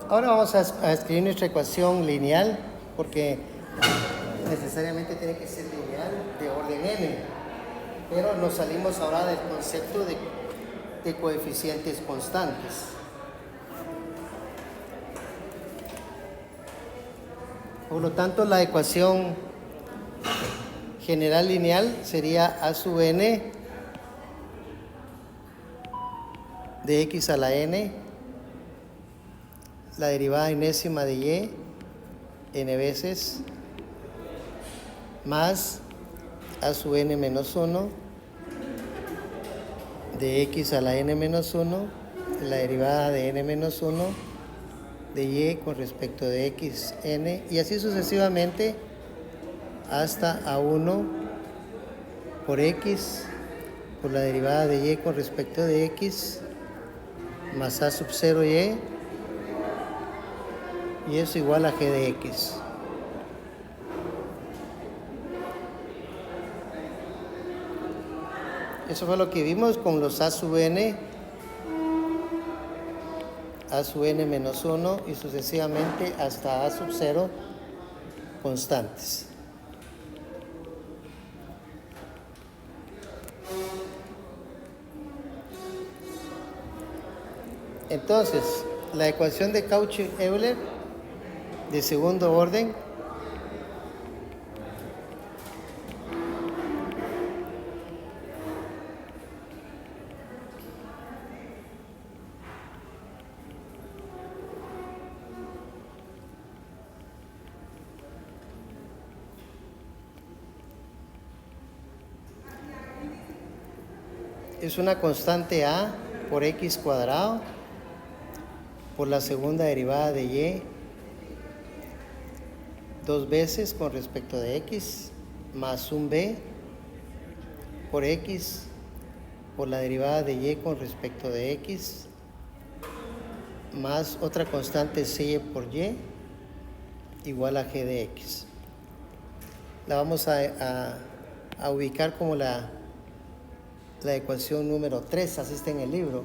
Ahora vamos a escribir nuestra ecuación lineal, porque necesariamente tiene que ser lineal de orden n, pero nos salimos ahora del concepto de coeficientes constantes. Por lo tanto, la ecuación general lineal sería a sub n de x a la n, la derivada enésima de y, n veces, más a sub n menos 1 de x a la n menos 1, la derivada de n menos 1 de y con respecto de x, n, y así sucesivamente hasta a1 por x por la derivada de y con respecto de x más a sub 0y, y eso igual a g de x. Eso fue lo que vimos con los a sub n menos 1 y sucesivamente hasta a sub 0 constantes. Entonces, la ecuación de Cauchy-Euler de segundo orden es una constante a por x cuadrado por la segunda derivada de y dos veces con respecto de x más un b por x por la derivada de y con respecto de x más otra constante c por y igual a g de x. La vamos a ubicar como la ecuación número 3, así está en el libro.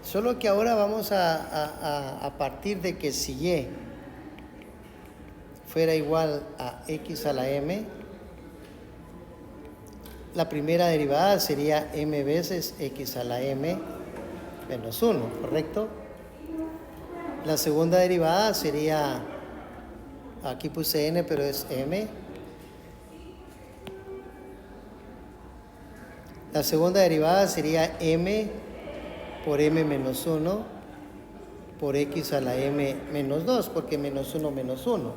Solo que ahora vamos a partir de que si y fuera igual a x a la m, la primera derivada sería m veces x a la m menos 1, ¿correcto? La segunda derivada sería, aquí puse n, pero es m. La segunda derivada sería m por m menos 1 por x a la m menos 2, porque menos 1 menos 1.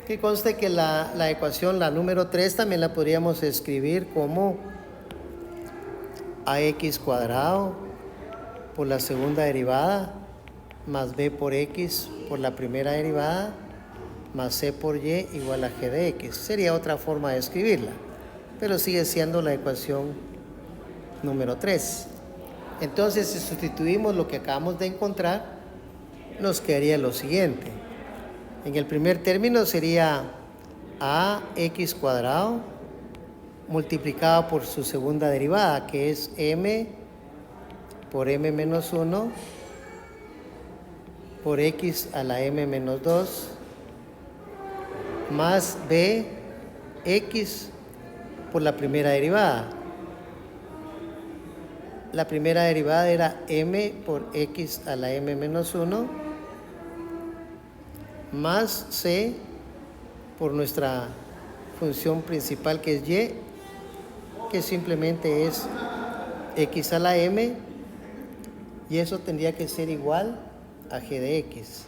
Que conste que la ecuación, la número 3, también la podríamos escribir como ax cuadrado por la segunda derivada más b por x por la primera derivada más c por y igual a g de x. Sería otra forma de escribirla, pero sigue siendo la ecuación número 3. Entonces, si sustituimos lo que acabamos de encontrar, nos quedaría lo siguiente. En el primer término sería ax cuadrado multiplicado por su segunda derivada, que es m por m menos 1 por x a la m menos 2 más b x por la primera derivada. La primera derivada era m por x a la m menos 1 más c por nuestra función principal, que es y, que simplemente es x a la m, y eso tendría que ser igual a g de x.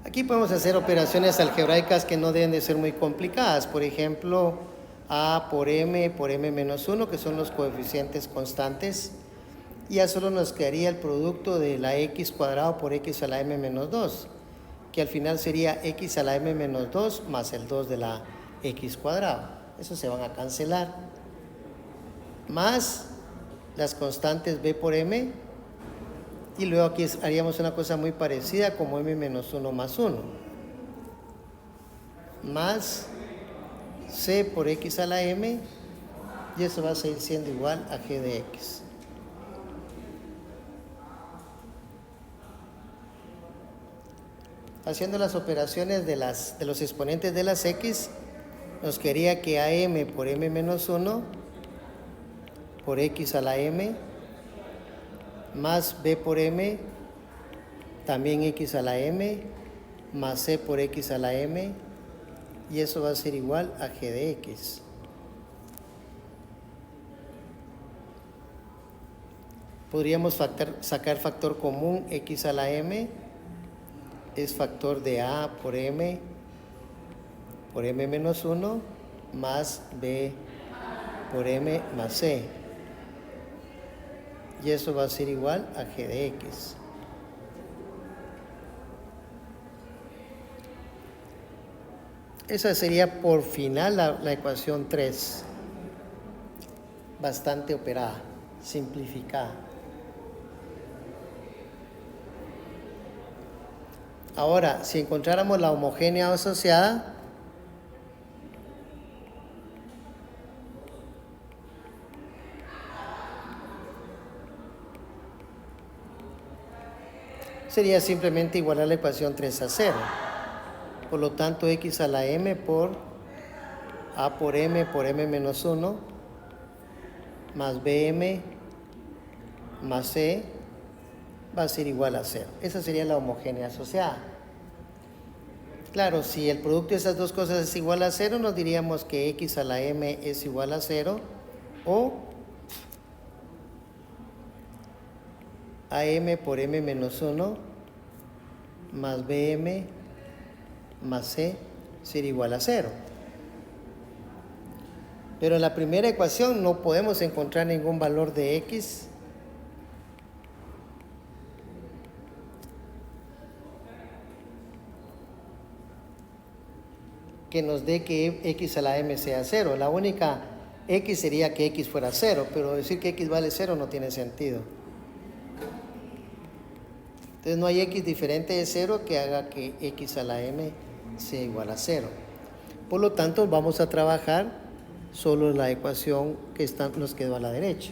Aquí podemos hacer operaciones algebraicas que no deben de ser muy complicadas. Por ejemplo, a por m menos 1, que son los coeficientes constantes. Y ya solo nos quedaría el producto de la x cuadrado por x a la m menos 2, que al final sería x a la m menos 2 más el 2 de la x cuadrado. Eso se van a cancelar. Más las constantes b por m, y luego aquí haríamos una cosa muy parecida como m menos 1 más 1, más c por x a la m, y eso va a seguir siendo igual a g de x. Haciendo las operaciones de los exponentes de las x, nos quedaría que am por m menos 1 por x a la m, más b por m, también x a la m, más c por x a la m, y eso va a ser igual a g de x. Podríamos sacar factor común. X a la m es factor de a por m menos 1 más b por m más c, y eso va a ser igual a g de x. Esa sería por final la ecuación 3, bastante operada, simplificada. Ahora, si encontráramos la homogénea asociada, sería simplemente igualar la ecuación 3 a 0. Por lo tanto, x a la m por a por m menos 1 más bm más c va a ser igual a 0. Esa sería la homogénea asociada. Claro, si el producto de esas dos cosas es igual a 0, nos diríamos que x a la m es igual a 0, o am por m menos 1 más bm más c sería igual a 0. Pero en la primera ecuación no podemos encontrar ningún valor de x que nos dé que x a la m sea 0. La única x sería que x fuera 0, pero decir que x vale 0 no tiene sentido. Entonces no hay x diferente de 0 que haga que x a la m sea igual a 0. Por lo tanto, vamos a trabajar solo la ecuación que nos quedó a la derecha.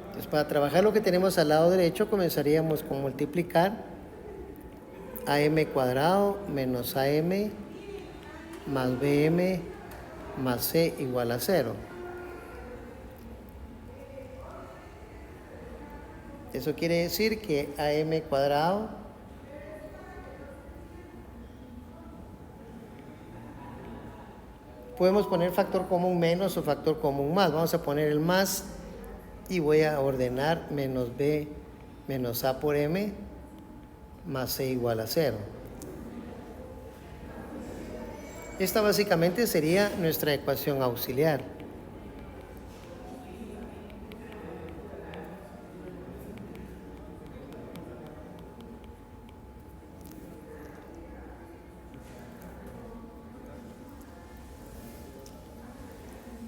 Entonces, para trabajar lo que tenemos al lado derecho, comenzaríamos con multiplicar am cuadrado menos am más bm más c igual a 0. Eso quiere decir que am cuadrado podemos poner factor común menos o factor común más. Vamos a poner el más y voy a ordenar menos b menos a por m más c igual a 0. Esta básicamente sería nuestra ecuación auxiliar.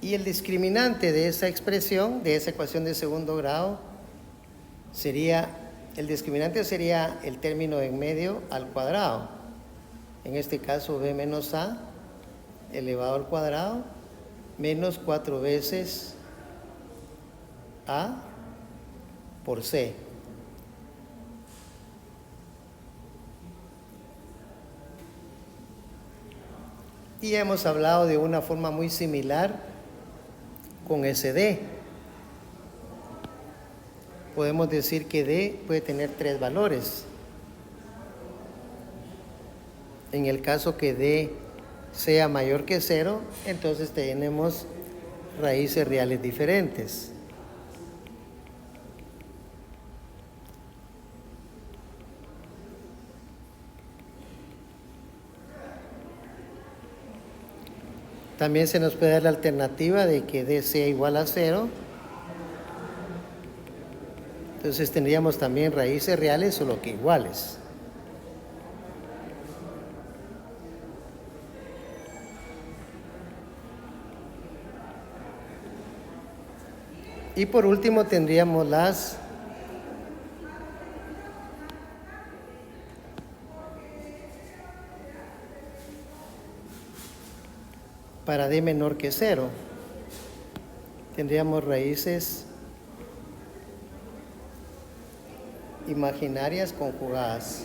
Y el discriminante de esa expresión, de esa ecuación de segundo grado, el discriminante sería el término en medio al cuadrado. En este caso, b menos a elevado al cuadrado menos 4 veces a por c. Y ya hemos hablado de una forma muy similar con ese d. Podemos decir que d puede tener 3 valores. En el caso que d sea mayor que 0, entonces tenemos raíces reales diferentes. También se nos puede dar la alternativa de que d sea igual a 0. Entonces tendríamos también raíces reales, solo que iguales. Y por último tendríamos las para d menor que 0. Tendríamos raíces imaginarias conjugadas.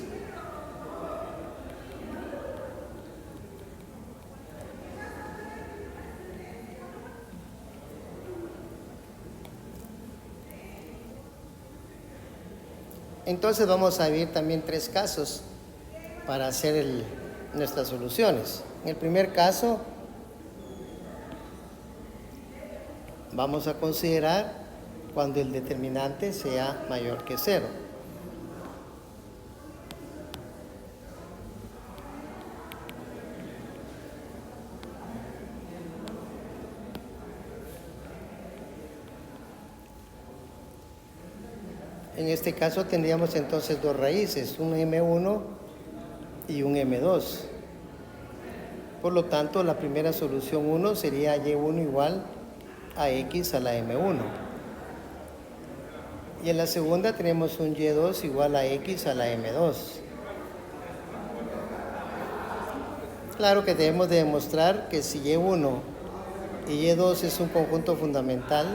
Entonces vamos a ver también 3 casos para hacer nuestras soluciones. En el primer caso vamos a considerar cuando el determinante sea mayor que 0. En este caso tendríamos entonces 2 raíces, un M1 y un M2. Por lo tanto, la primera solución 1 sería Y1 igual a X a la M1. Y en la segunda tenemos un Y2 igual a X a la M2. Claro que debemos de demostrar que si Y1 y Y2 es un conjunto fundamental,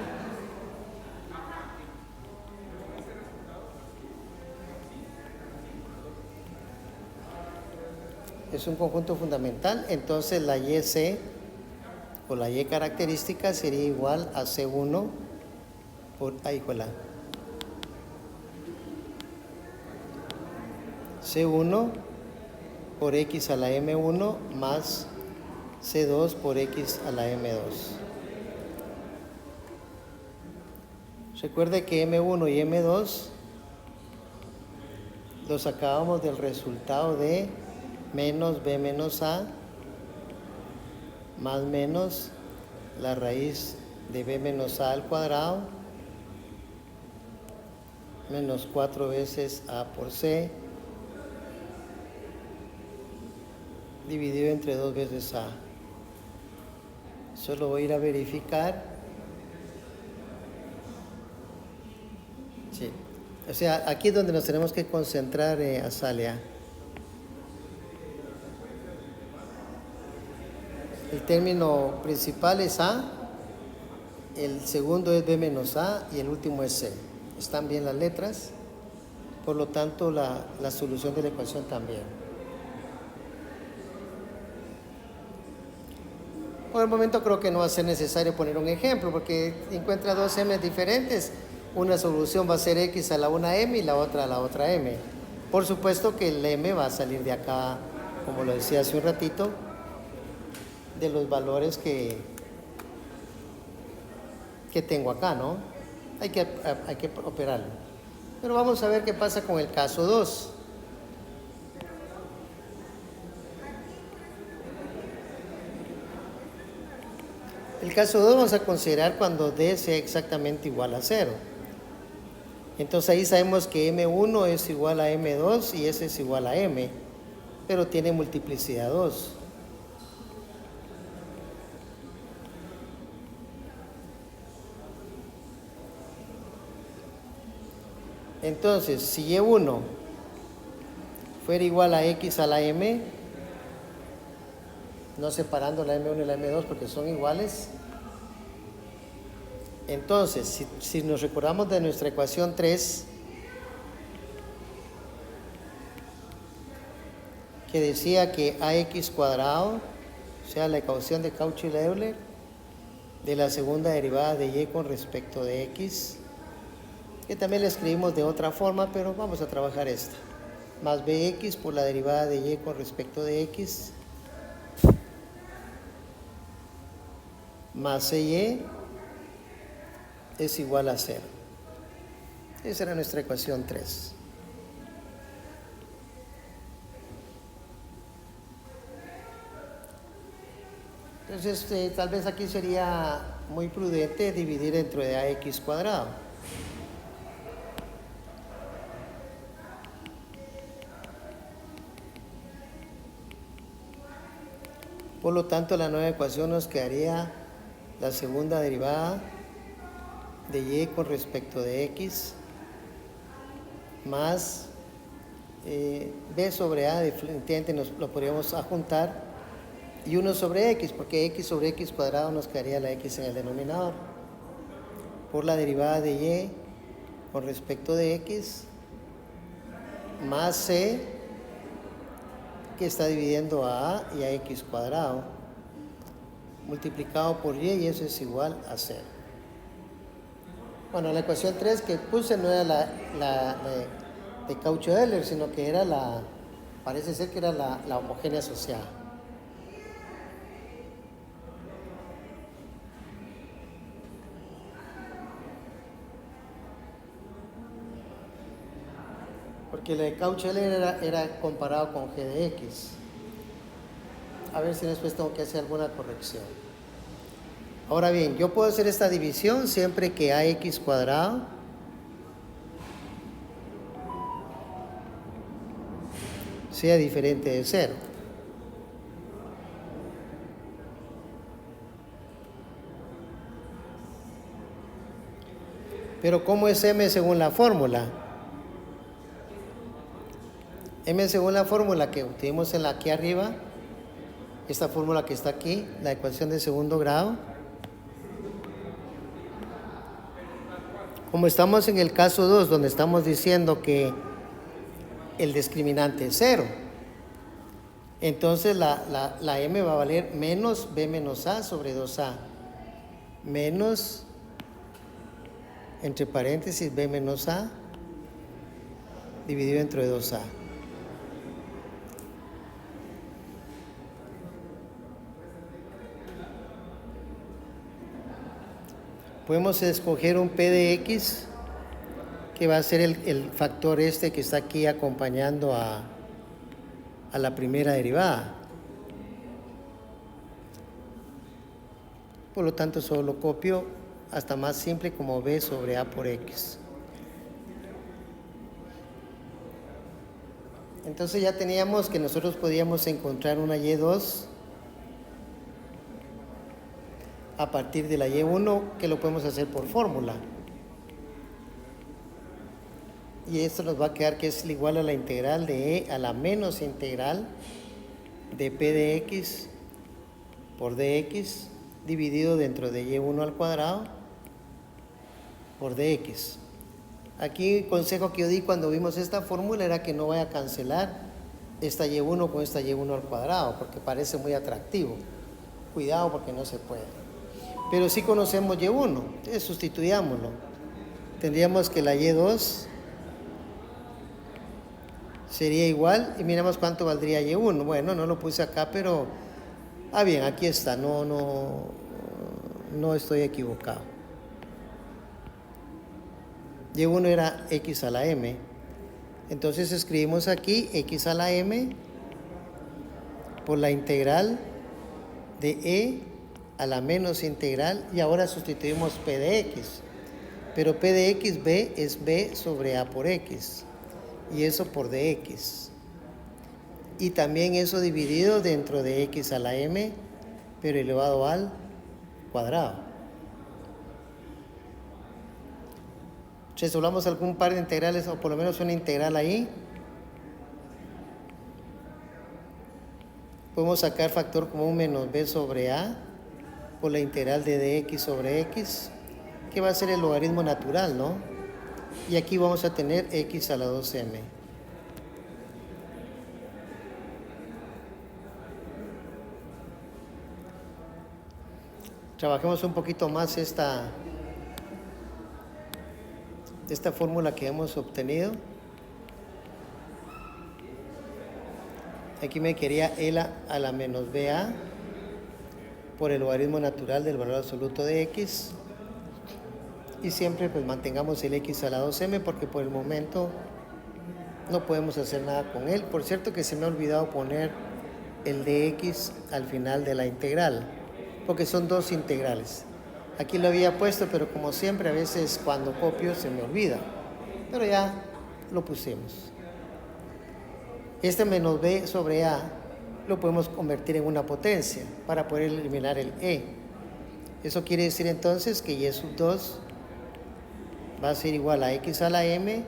entonces la YC o la Y característica sería igual a C1 por C1 por X a la M1 más C2 por X a la M2. Recuerde que M1 y M2 los sacábamos del resultado de menos B menos A más menos la raíz de B menos A al cuadrado menos 4 veces A por C dividido entre 2 veces A. Solo voy a ir a verificar. Sí. O sea, aquí es donde nos tenemos que concentrar, Azalia. El término principal es A, el segundo es B menos A y el último es C. Están bien las letras, por lo tanto la solución de la ecuación también. Por el momento creo que no va a ser necesario poner un ejemplo porque encuentra 2 m diferentes. Una solución va a ser X a la una M y la otra a la otra M. Por supuesto que el M va a salir de acá, como lo decía hace un ratito, de los valores que tengo acá, ¿no? Hay que operarlo. Pero vamos a ver qué pasa con el caso 2. El caso 2 vamos a considerar cuando D sea exactamente igual a 0. Entonces ahí sabemos que M1 es igual a M2 y S es igual a M, pero tiene multiplicidad 2. Entonces, si Y1 fuera igual a X a la M, no separando la M1 y la M2 porque son iguales, entonces, si nos recordamos de nuestra ecuación 3, que decía que AX cuadrado, o sea, la ecuación de Cauchy-Euler, de la segunda derivada de Y con respecto de X, que también la escribimos de otra forma, pero vamos a trabajar esta, más BX por la derivada de Y con respecto de X, más CY es igual a 0. Esa era nuestra ecuación 3. Entonces, tal vez aquí sería muy prudente dividir dentro de AX cuadrado. Por lo tanto, la nueva ecuación nos quedaría la segunda derivada de y con respecto de x más b sobre a, definitivamente lo podríamos juntar, y 1 sobre x, porque x sobre x cuadrado nos quedaría la x en el denominador, por la derivada de y con respecto de x más c, que está dividiendo a y a x cuadrado, multiplicado por y eso es igual a 0. Bueno, la ecuación 3 que puse no era la de Cauchy-Euler, sino que era parece ser que era la homogénea asociada. Porque la de Cauchy-Euler era comparado con g de x. A ver si después tengo que hacer alguna corrección. Ahora bien, yo puedo hacer esta división siempre que ax cuadrado sea diferente de 0. Pero ¿cómo es m según la fórmula? M según la fórmula que obtuvimos aquí arriba, esta fórmula que está aquí, la ecuación de segundo grado. Como estamos en el caso 2, donde estamos diciendo que el discriminante es 0, entonces la m va a valer menos b menos a sobre 2a, menos, entre paréntesis, b menos a, dividido entre 2a. Podemos escoger un p de x, que va a ser el factor que está aquí acompañando a la primera derivada. Por lo tanto, solo lo copio hasta más simple como b sobre a por x. Entonces ya teníamos que nosotros podíamos encontrar una y2 a partir de la y1, que lo podemos hacer por fórmula. Y esto nos va a quedar que es igual a la integral de e a la menos integral de p de x por dx dividido dentro de y1 al cuadrado por dx. Aquí el consejo que yo di cuando vimos esta fórmula era que no vaya a cancelar esta y1 con esta y1 al cuadrado, porque parece muy atractivo. Cuidado porque no se puede. Pero sí conocemos y1, entonces sustituyámoslo. Tendríamos que la y2 sería igual, y miramos cuánto valdría y1. Bueno, no lo puse acá, pero bien, aquí está, no estoy equivocado. Y1 era x a la m. Entonces escribimos aquí x a la m por la integral de e a la menos integral, y ahora sustituimos p de x. Pero p de x, b, es b sobre a por x, y eso por dx. Y también eso dividido dentro de x a la m, pero elevado al cuadrado. Resolvamos algún par de integrales, o por lo menos una integral ahí. Podemos sacar factor común menos b sobre a por la integral de dx sobre x, que va a ser el logaritmo natural, ¿no? Y aquí vamos a tener x a la 2m. Trabajemos un poquito más esta fórmula que hemos obtenido. Aquí me quería L a la menos BA por el logaritmo natural del valor absoluto de X. Y siempre pues mantengamos el X a la 2M, porque por el momento no podemos hacer nada con él. Por cierto que se me ha olvidado poner el dx al final de la integral, porque son dos integrales. Aquí lo había puesto, pero como siempre a veces cuando copio se me olvida. Pero ya lo pusimos. Este menos b sobre a lo podemos convertir en una potencia para poder eliminar el e. Eso quiere decir entonces que y sub 2 va a ser igual a x a la m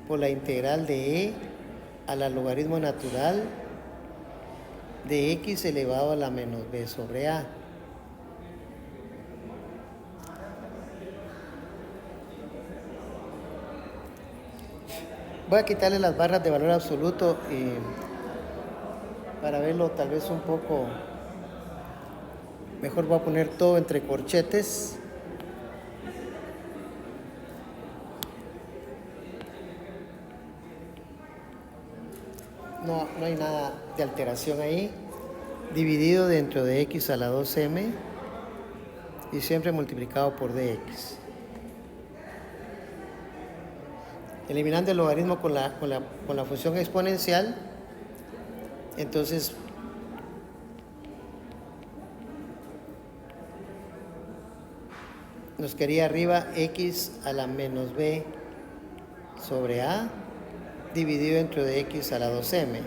por la integral de e a la logaritmo natural de x elevado a la menos b sobre a. Voy a quitarle las barras de valor absoluto para verlo tal vez un poco mejor. Voy a poner todo entre corchetes. No hay nada de alteración ahí. Dividido dentro de x a la 2m y siempre multiplicado por dx. Eliminando el logaritmo con la función exponencial, entonces nos quedaría arriba x a la menos b sobre a dividido dentro de x a la 2m.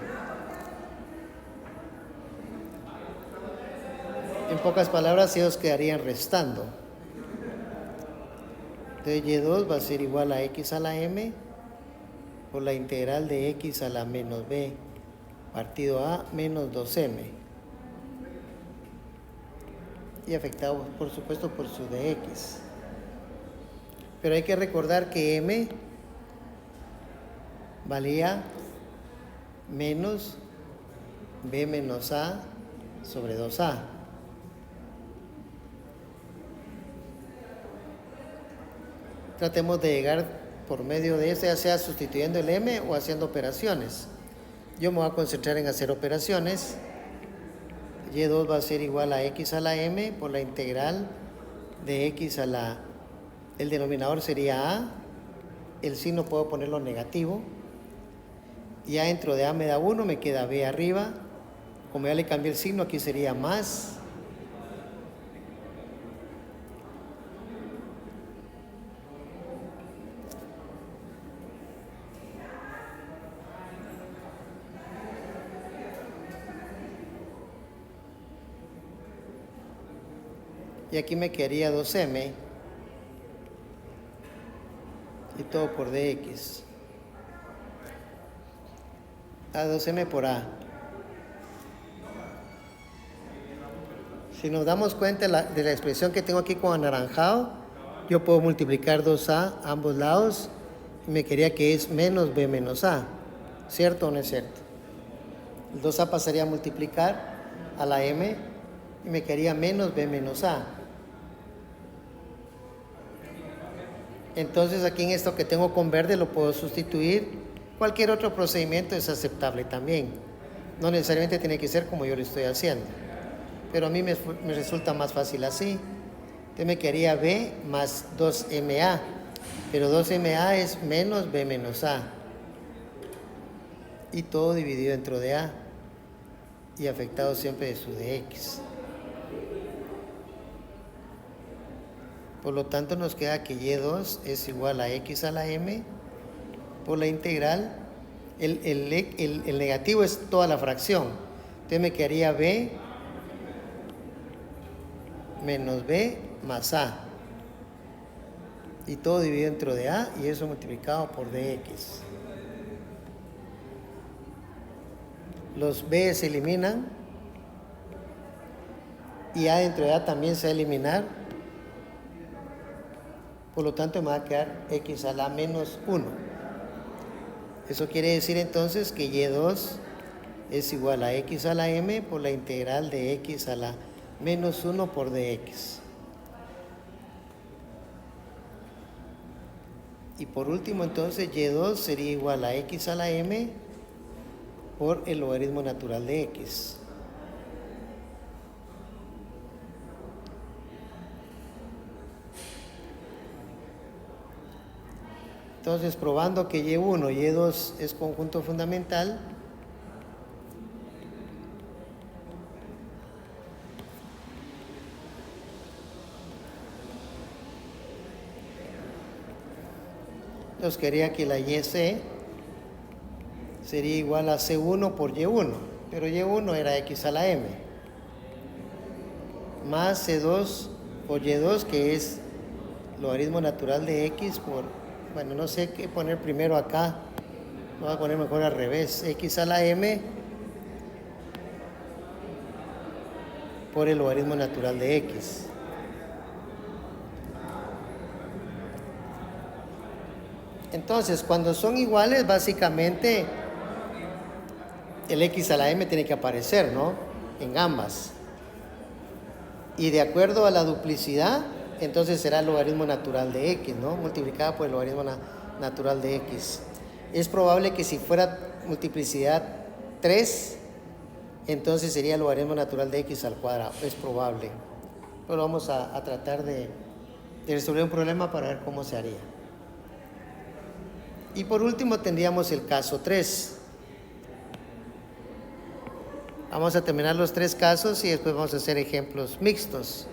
En pocas palabras, ellos quedarían restando. Entonces y2 va a ser igual a x a la m por la integral de x a la menos b partido a menos 2m. Y afectado, por supuesto, por su dx. Pero hay que recordar que m valía menos b menos a sobre 2a. Tratemos de llegar por medio de este, ya sea sustituyendo el m o haciendo operaciones. Yo me voy a concentrar en hacer operaciones. Y2 va a ser igual a x a la m por la integral de x a la... El denominador sería a, el signo puedo ponerlo negativo. Ya dentro de a me da 1, me queda b arriba. Como ya le cambié el signo, aquí sería más. Y aquí me quedaría 2m y todo por dx. A 2m por a. Si nos damos cuenta de la expresión que tengo aquí con anaranjado, yo puedo multiplicar 2a a ambos lados y me quedaría que es menos b menos a. ¿Cierto o no es cierto? El 2a pasaría a multiplicar a la m y me quedaría menos b menos a. Entonces aquí en esto que tengo con verde lo puedo sustituir. Cualquier otro procedimiento es aceptable también. No necesariamente tiene que ser como yo lo estoy haciendo. Pero a mí me resulta más fácil así. Entonces me quedaría b más 2ma. Pero 2ma es menos b menos a. Y todo dividido dentro de a. Y afectado siempre de su dx. Por lo tanto nos queda que y2 es igual a x a la m por la integral. El negativo es toda la fracción. Entonces me quedaría b menos b más a. Y todo dividido dentro de a y eso multiplicado por dx. Los b se eliminan. Y a dentro de a también se va a eliminar. Por lo tanto me va a quedar x a la menos 1. Eso quiere decir entonces que y2 es igual a x a la m por la integral de x a la menos 1 por dx. Y por último entonces y2 sería igual a x a la m por el logaritmo natural de x. Entonces, probando que y1 y y2 es conjunto fundamental, nos quedaría que la YC sería igual a C1 por Y1, pero Y1 era X a la M, más C2 por Y2, que es logaritmo natural de x por, bueno, no sé qué poner primero acá, lo voy a poner mejor al revés, x a la m por el logaritmo natural de x. Entonces, cuando son iguales, básicamente el x a la m tiene que aparecer, ¿no? En ambas. Y de acuerdo a la duplicidad, entonces será el logaritmo natural de x, ¿no? Multiplicada por el logaritmo natural de x. Es probable que si fuera multiplicidad 3, entonces sería el logaritmo natural de x al cuadrado. Es probable. Pero vamos a tratar de resolver un problema para ver cómo se haría. Y por último tendríamos el caso 3. Vamos a terminar los 3 casos y después vamos a hacer ejemplos mixtos.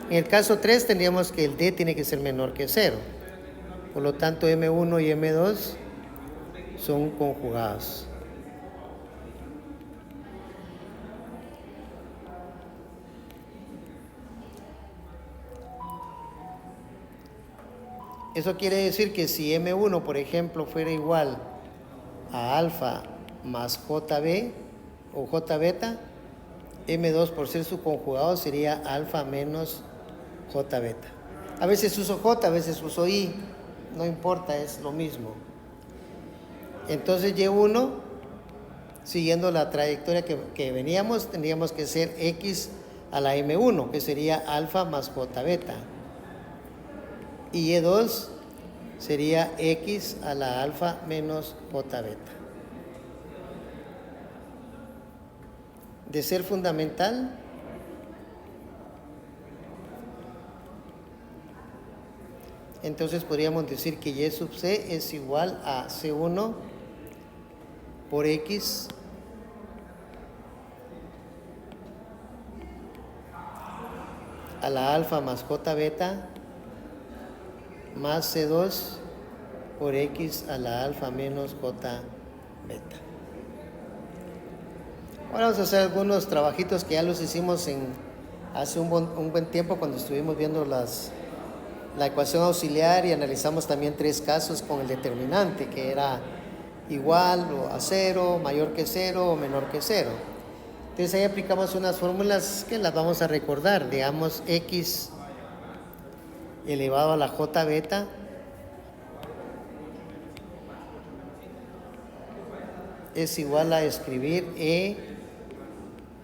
En el caso 3 tendríamos que el d tiene que ser menor que 0. Por lo tanto, m1 y m2 son conjugados. Eso quiere decir que si m1, por ejemplo, fuera igual a alfa más jb o j beta, m2 por ser su conjugado sería alfa menos j beta. A veces uso j, a veces uso i, no importa, es lo mismo. Entonces y1, siguiendo la trayectoria que veníamos, tendríamos que ser x a la m1, que sería alfa más j beta. Y y2 sería x a la alfa menos j beta. De ser fundamental, entonces podríamos decir que y sub c es igual a c1 por x a la alfa más j beta más c2 por x a la alfa menos j beta. Ahora vamos a hacer algunos trabajitos que ya los hicimos hace un buen tiempo cuando estuvimos viendo la ecuación auxiliar y analizamos también 3 casos con el determinante, que era igual o a 0, mayor que 0 o menor que 0. Entonces ahí aplicamos unas fórmulas que las vamos a recordar. Digamos, x elevado a la j beta es igual a escribir e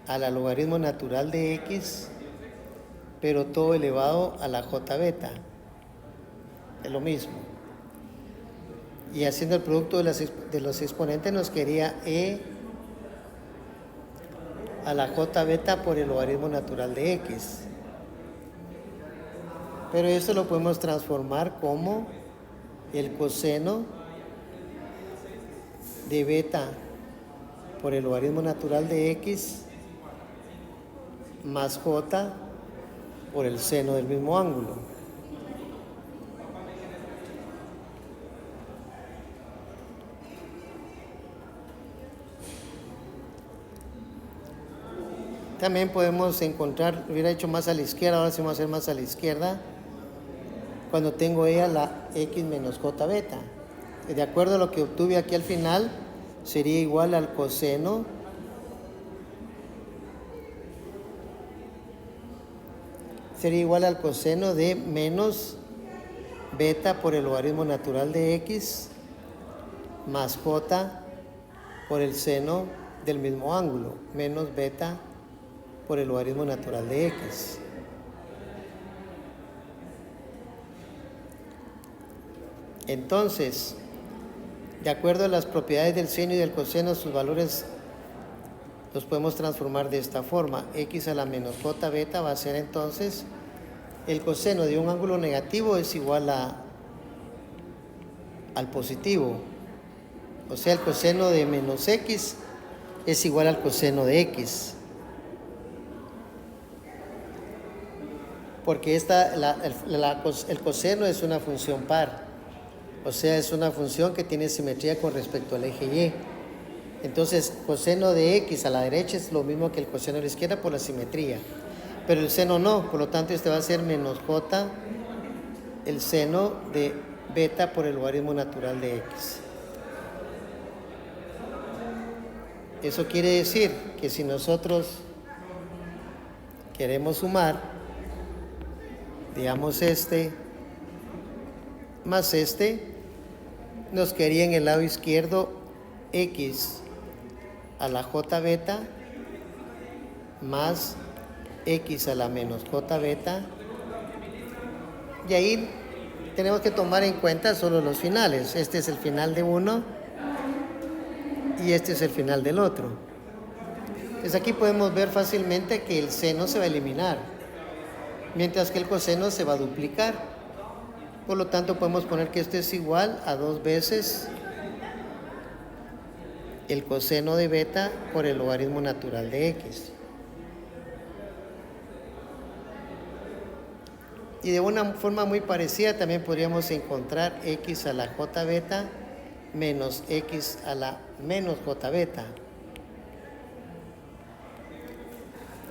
a la logaritmo natural de x, pero todo elevado a la j beta. Es lo mismo. Y haciendo el producto de los exponentes nos quedaría e a la j beta por el logaritmo natural de x. Pero esto lo podemos transformar como el coseno de beta por el logaritmo natural de x más j por el seno del mismo ángulo. También podemos encontrar, hubiera hecho más a la izquierda, ahora sí vamos a hacer más a la izquierda, cuando tengo e a la x menos j beta. De acuerdo a lo que obtuve aquí al final, sería igual al coseno de menos beta por el logaritmo natural de x más j por el seno del mismo ángulo, menos beta por el logaritmo natural de x. Entonces, de acuerdo a las propiedades del seno y del coseno, sus valores los podemos transformar de esta forma. X a la menos j beta va a ser entonces el coseno de un ángulo negativo es igual al positivo. O sea, el coseno de menos x es igual al coseno de x. Porque el coseno es una función par. O sea, es una función que tiene simetría con respecto al eje y. Entonces, coseno de x a la derecha es lo mismo que el coseno a la izquierda por la simetría. Pero el seno no, por lo tanto este va a ser menos j el seno de beta por el logaritmo natural de x. Eso quiere decir que si nosotros queremos sumar, digamos este más este, nos quedaría en el lado izquierdo x a la j beta más x a la menos j beta, y ahí tenemos que tomar en cuenta solo los finales. Este es el final de uno y este es el final del otro. Entonces aquí podemos ver fácilmente que el seno se va a eliminar, mientras que el coseno se va a duplicar. Por lo tanto podemos poner que esto es igual a 2 veces el coseno de beta por el logaritmo natural de x. Y de una forma muy parecida también podríamos encontrar x a la j beta menos x a la menos j beta.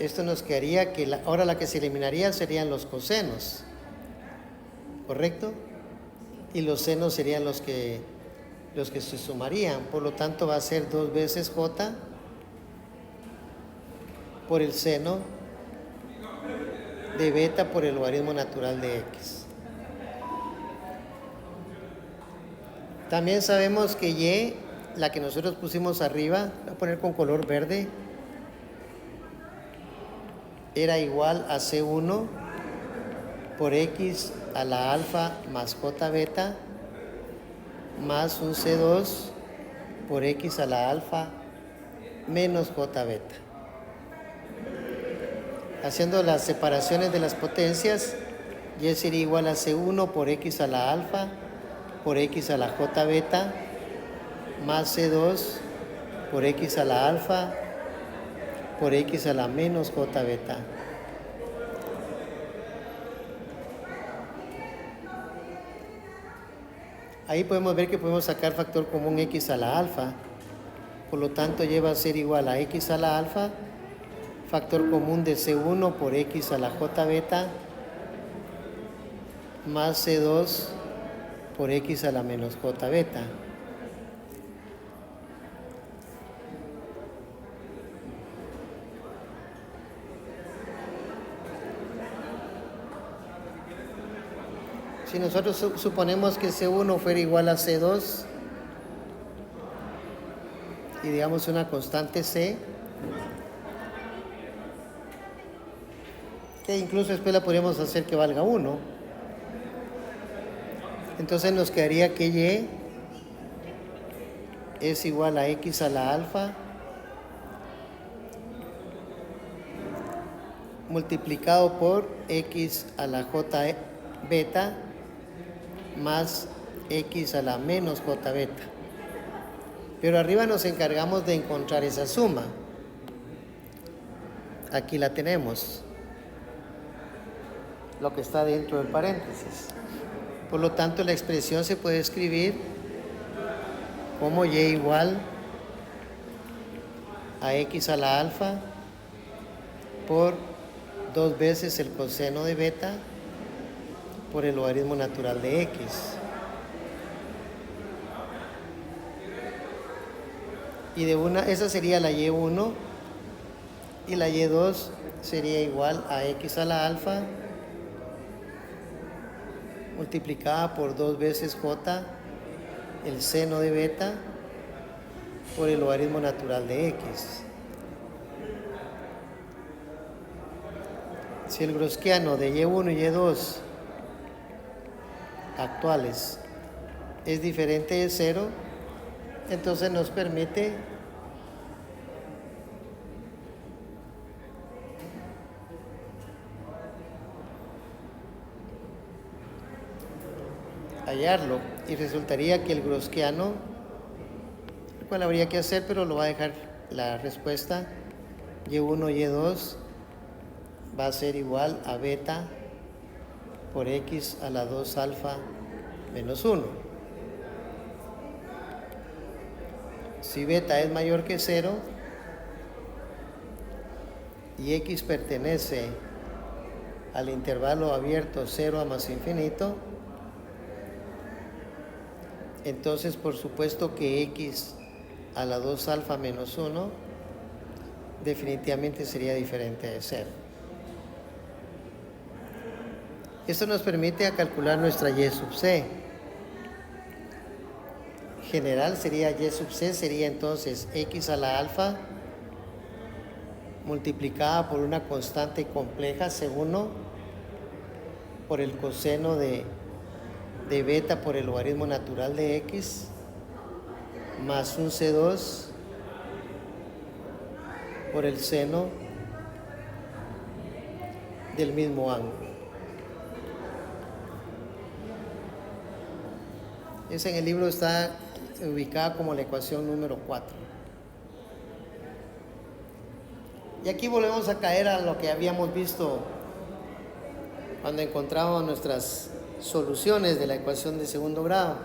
Esto nos quedaría que ahora la que se eliminaría serían los cosenos, ¿correcto? Y los senos serían los que se sumarían. Por lo tanto va a ser 2 veces j por el seno de beta por el logaritmo natural de x. También sabemos que y, la que nosotros pusimos arriba, voy a poner con color verde, era igual a C1 por x a la alfa más j beta más un C2 por x a la alfa menos j beta. Haciendo las separaciones de las potencias, y sería igual a C1 por x a la alfa por x a la j beta más C2 por x a la alfa por x a la menos j beta. Ahí podemos ver que podemos sacar factor común x a la alfa. Por lo tanto, lleva a ser igual a x a la alfa, factor común de C1 por x a la j beta más C2 por x a la menos j beta. Si nosotros suponemos que C1 fuera igual a C2 y digamos una constante C, que incluso después la podríamos hacer que valga 1, entonces nos quedaría que y es igual a x a la alfa multiplicado por x a la j beta más x a la menos j beta. Pero arriba nos encargamos de encontrar esa suma. Aquí la tenemos, lo que está dentro del paréntesis. Por lo tanto, la expresión se puede escribir como y igual a x a la alfa por 2 veces el coseno de beta por el logaritmo natural de x. Y esa sería la y1, y la y2 sería igual a x a la alfa multiplicada por 2 veces j, el seno de beta, por el logaritmo natural de x. Si el grosquiano de y1 y y2 actuales es diferente de 0, entonces nos permite hallarlo, y resultaría que el grosquiano, el cual habría que hacer, pero lo va a dejar la respuesta, y1 y y2 va a ser igual a beta por x a la 2 alfa menos 1. Si beta es mayor que 0 y x pertenece al intervalo abierto 0 a más infinito, Entonces, por supuesto que x a la 2 alfa menos 1 definitivamente sería diferente de 0. Esto nos permite calcular nuestra y sub c. General sería y sub c, sería entonces x a la alfa multiplicada por una constante compleja C1 por el coseno de beta por el logaritmo natural de x más un C2 por el seno del mismo ángulo. Esa en el libro está ubicada como la ecuación número 4. Y aquí volvemos a caer a lo que habíamos visto cuando encontramos nuestras soluciones de la ecuación de segundo grado.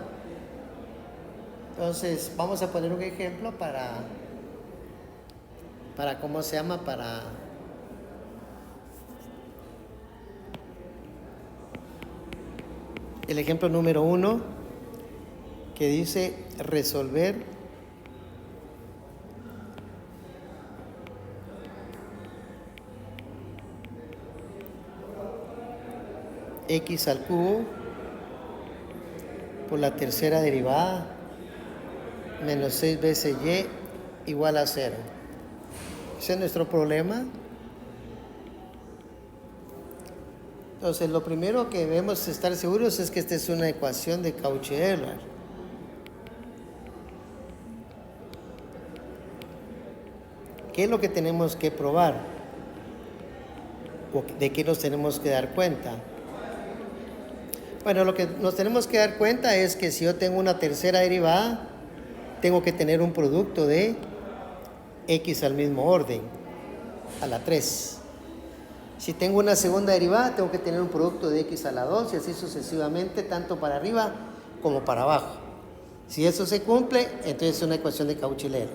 Entonces, vamos a poner un ejemplo para ¿cómo se llama? Para el ejemplo número 1, que dice resolver x al cubo por la tercera derivada menos 6 veces y igual a 0. Ese es nuestro problema. Entonces, lo primero que debemos estar seguros es que esta es una ecuación de Cauchy-Euler. ¿Qué es lo que tenemos que probar? ¿O de qué nos tenemos que dar cuenta? Bueno, lo que nos tenemos que dar cuenta es que si yo tengo una tercera derivada, tengo que tener un producto de x al mismo orden, a la 3. Si tengo una segunda derivada, tengo que tener un producto de x a la 2 y así sucesivamente, tanto para arriba como para abajo. Si eso se cumple, entonces es una ecuación de Cauchy-Euler.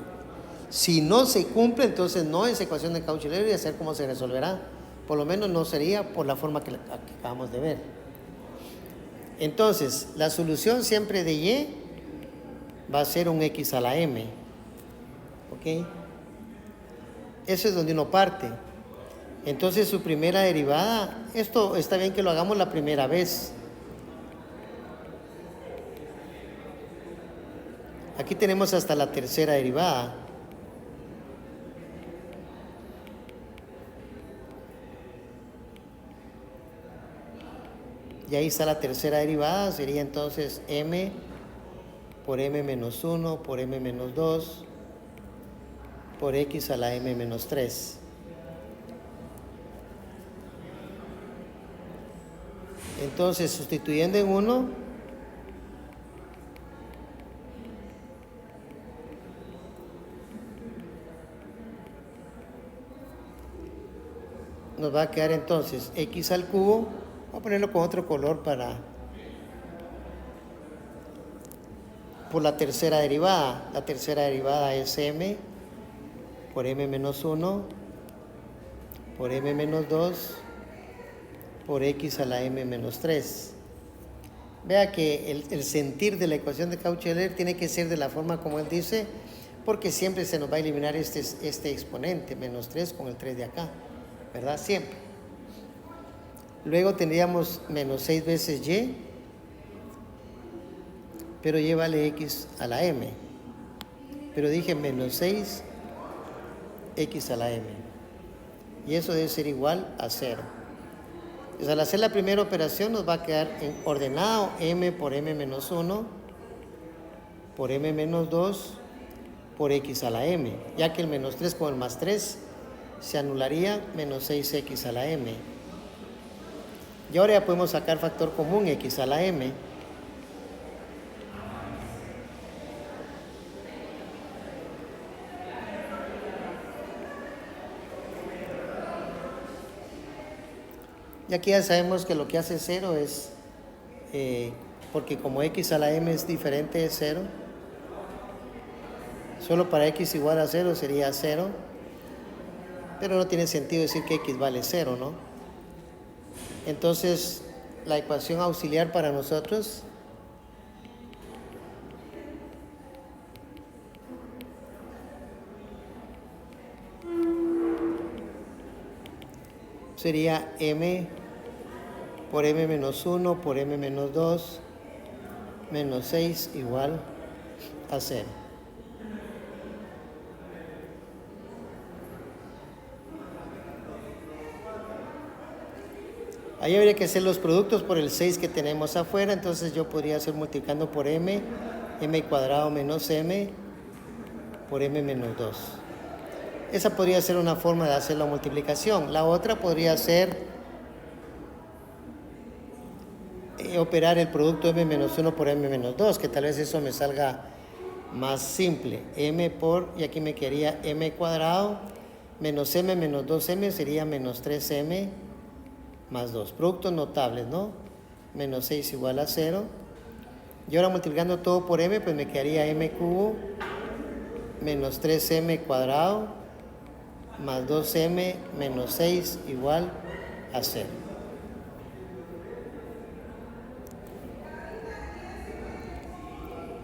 Si no se cumple, entonces no es ecuación de Cauchy-Euler y a ver cómo se resolverá. Por lo menos no sería por la forma que acabamos de ver. Entonces, la solución siempre de y va a ser un x a la m. ¿Ok? Eso es donde uno parte. Entonces, su primera derivada, esto está bien que lo hagamos la primera vez. Aquí tenemos hasta la tercera derivada. Y ahí está la tercera derivada, sería entonces m por m menos 1 por m menos 2 por x a la m menos 3. Entonces, sustituyendo en 1, nos va a quedar entonces x al cubo. Voy a ponerlo con otro color por la tercera derivada. La tercera derivada es m por m menos 1 por m menos 2 por x a la m menos 3. Vea que el sentir de la ecuación de Cauchy-Euler tiene que ser de la forma como él dice, porque siempre se nos va a eliminar este exponente, menos 3 con el 3 de acá, ¿verdad? Siempre. Luego tendríamos menos 6 veces y, pero y vale x a la m. Pero dije menos 6 x a la m. Y eso debe ser igual a 0. Entonces, al hacer la primera operación nos va a quedar en ordenado m por m menos 1 por m menos 2 por x a la m. Ya que el menos 3 con el más 3 se anularía, menos 6x a la m. Y ahora ya podemos sacar factor común x a la m. Y aquí ya sabemos que lo que hace 0 es, porque como x a la m es diferente de 0, solo para x igual a 0 sería 0, pero no tiene sentido decir que x vale 0, ¿no? Entonces, la ecuación auxiliar para nosotros sería m por m menos 1 por m menos 2 menos 6 igual a 0. Ahí habría que hacer los productos por el 6 que tenemos afuera, entonces yo podría hacer multiplicando por m cuadrado menos m por m menos 2. Esa podría ser una forma de hacer la multiplicación. La otra podría ser operar el producto m menos 1 por m menos 2, que tal vez eso me salga más simple. M por, y aquí me quedaría m cuadrado menos m menos 2m sería menos 3m más 2. Productos notables, ¿no? Menos 6 igual a 0. Y ahora multiplicando todo por m, pues me quedaría m cubo menos 3m cuadrado más 2m menos 6 igual a 0.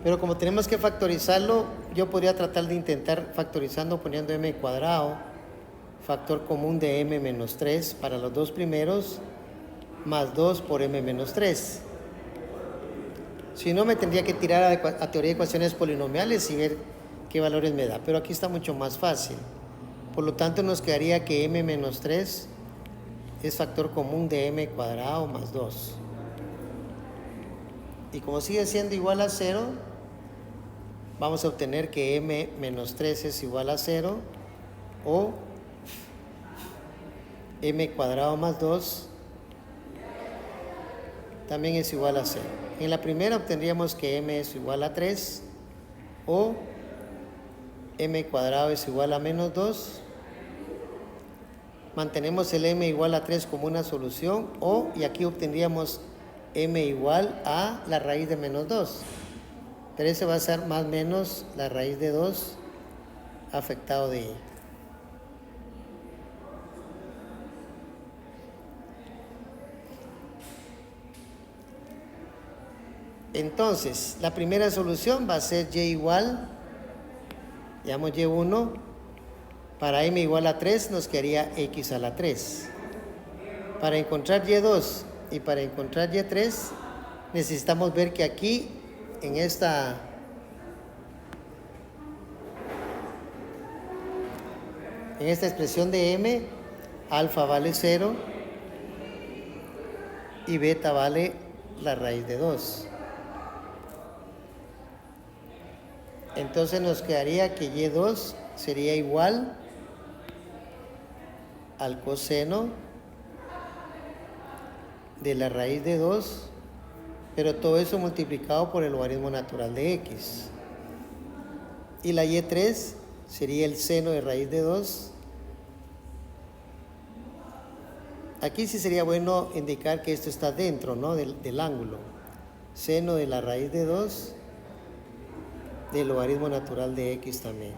Pero como tenemos que factorizarlo, yo podría tratar de intentar factorizando poniendo m cuadrado, factor común de m menos 3 para los dos primeros, más 2 por m menos 3. Si no, me tendría que tirar a teoría de ecuaciones polinomiales y ver qué valores me da. Pero aquí está mucho más fácil. Por lo tanto, nos quedaría que m menos 3 es factor común de m cuadrado más 2. Y como sigue siendo igual a 0, vamos a obtener que m menos 3 es igual a 0 o m cuadrado más 2 también es igual a 0. En la primera obtendríamos que m es igual a 3 o m cuadrado es igual a menos 2. Mantenemos el m igual a 3 como una solución y aquí obtendríamos m igual a la raíz de menos 2. Pero ese va a ser más menos la raíz de 2 afectado de y. Entonces, la primera solución va a ser y igual, llamamos y1, para m igual a 3 nos quedaría x a la 3. Para encontrar y2 y para encontrar y3, necesitamos ver que aquí, en esta expresión de m, alfa vale 0 y beta vale la raíz de 2. Entonces nos quedaría que y2 sería igual al coseno de la raíz de 2, pero todo eso multiplicado por el logaritmo natural de x. Y la y3 sería el seno de raíz de 2. Aquí sí sería bueno indicar que esto está dentro, ¿no?, del ángulo. Seno de la raíz de 2 del logaritmo natural de x también.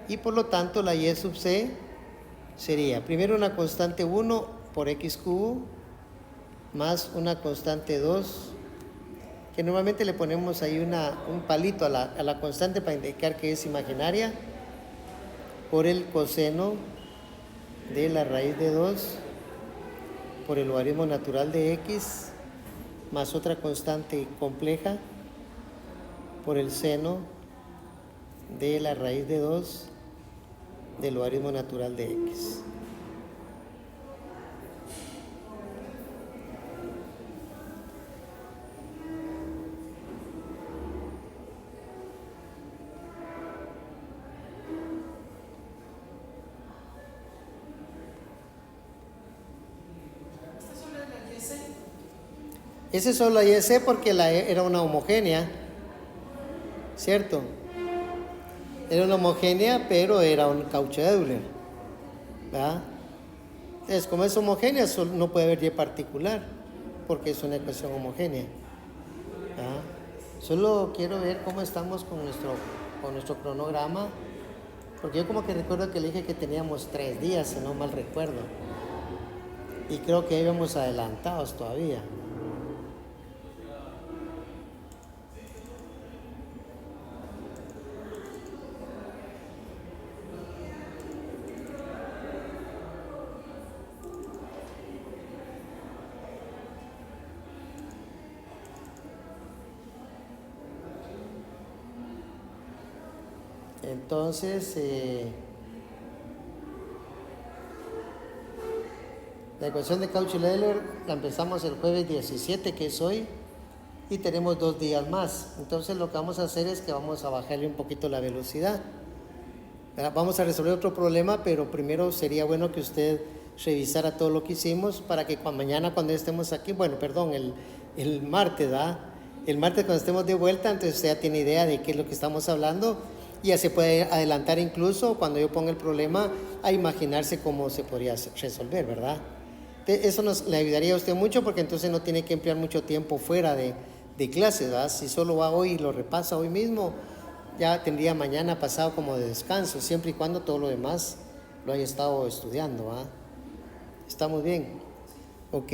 Y por lo tanto la y sub c sería primero una constante 1 por x cubo más una constante 2, que normalmente le ponemos ahí un palito a la constante para indicar que es imaginaria, por el coseno de la raíz de 2 por el logaritmo natural de x más otra constante compleja por el seno de la raíz de 2 del logaritmo natural de x. Ese es solo la y-c porque la e era una homogénea, ¿cierto? Era una homogénea, pero era un caucho de Euler, ¿verdad? Entonces, como es homogénea, no puede haber y particular, porque es una ecuación homogénea, ¿verdad? Solo quiero ver cómo estamos con nuestro cronograma, porque yo como que recuerdo que le dije que teníamos 3 días, si no mal recuerdo, y creo que íbamos adelantados todavía. Entonces, la ecuación de Cauchy-Euler la empezamos el jueves 17, que es hoy, y tenemos 2 días más. Entonces lo que vamos a hacer es que vamos a bajarle un poquito la velocidad. Vamos a resolver otro problema, pero primero sería bueno que usted revisara todo lo que hicimos para que mañana cuando estemos aquí, el martes, ¿verdad? El martes cuando estemos de vuelta, entonces usted ya tiene idea de qué es lo que estamos hablando y ya se puede adelantar incluso cuando yo ponga el problema a imaginarse cómo se podría resolver, ¿verdad? Eso le ayudaría a usted mucho porque entonces no tiene que emplear mucho tiempo fuera de clases, ¿verdad? Si solo va hoy y lo repasa hoy mismo, ya tendría mañana pasado como de descanso, siempre y cuando todo lo demás lo haya estado estudiando, ¿verdad? ¿Estamos bien? Ok.